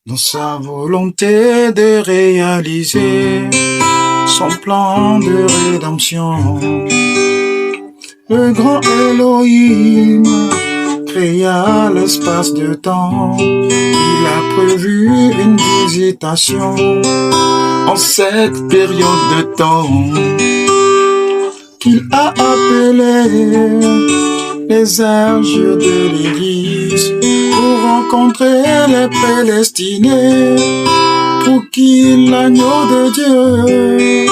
dans sa volonté de réaliser son plan de rédemption. Le grand Elohim créa l'espace de temps. Il a prévu une visitation en cette période de temps qu'il a appelé les âges de l'Église pour rencontrer les prédestinés pour qui l'agneau de Dieu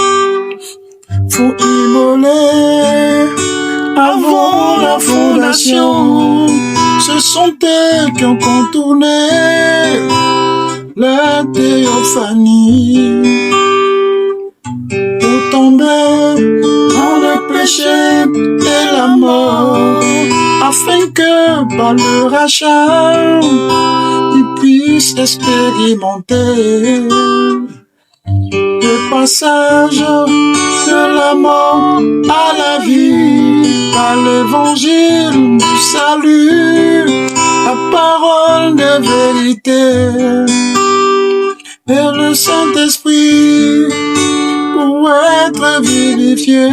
faut immoler avant la fondation. Ce sont eux qui ont contourné la théophanie pour tomber dans le péché et la mort, afin que par le rachat ils puissent expérimenter le passage de la mort à la vie par l'évangile du salut, la parole de vérité et le Saint-Esprit pour être vivifié.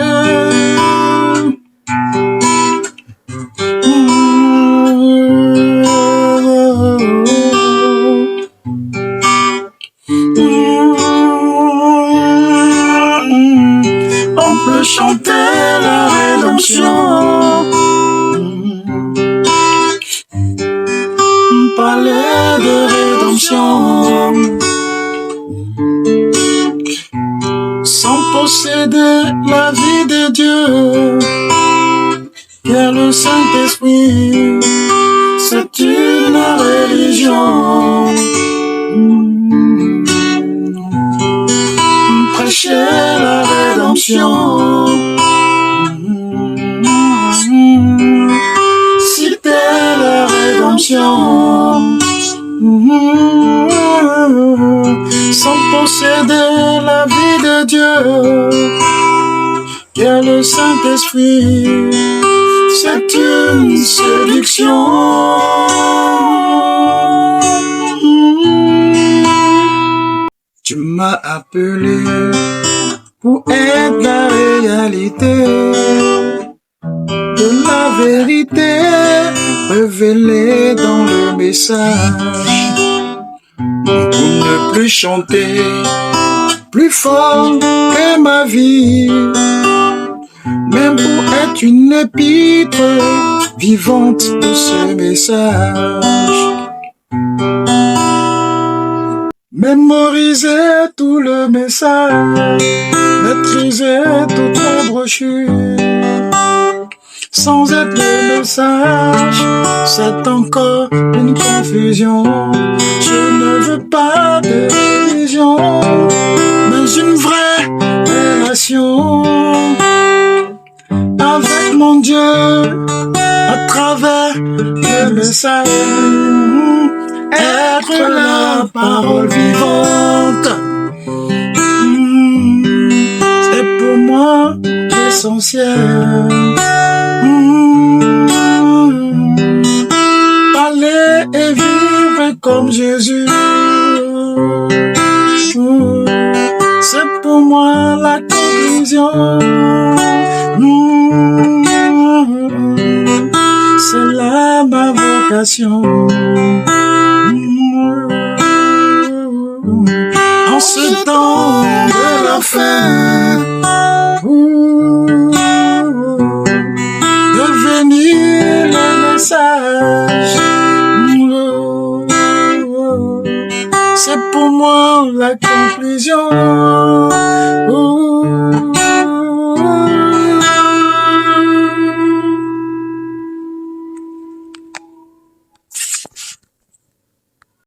On peut chanter la rédemption, parler de rédemption, sans posséder la vie de Dieu, car le Saint-Esprit, c'est une religion. Prêcher la rédemption, citer la rédemption, sans posséder la vie de Dieu, car le Saint-Esprit, c'est une séduction. Tu m'as appelé pour être la réalité de la vérité révélée dans le message, pour ne plus chanter plus fort que ma vie, même pour être une épître vivante de ce message. Mémoriser tout le message, maîtriser toute la brochure, sans être le message, c'est encore une confusion. Je ne veux pas de religion, mais une vraie relation avec mon Dieu à travers le message. Être la parole vivante, c'est pour moi l'essentiel. Parler et vivre comme Jésus, c'est pour moi la conclusion. C'est là ma vocation. En ce temps de la fin, devenir le message, c'est pour moi la conclusion.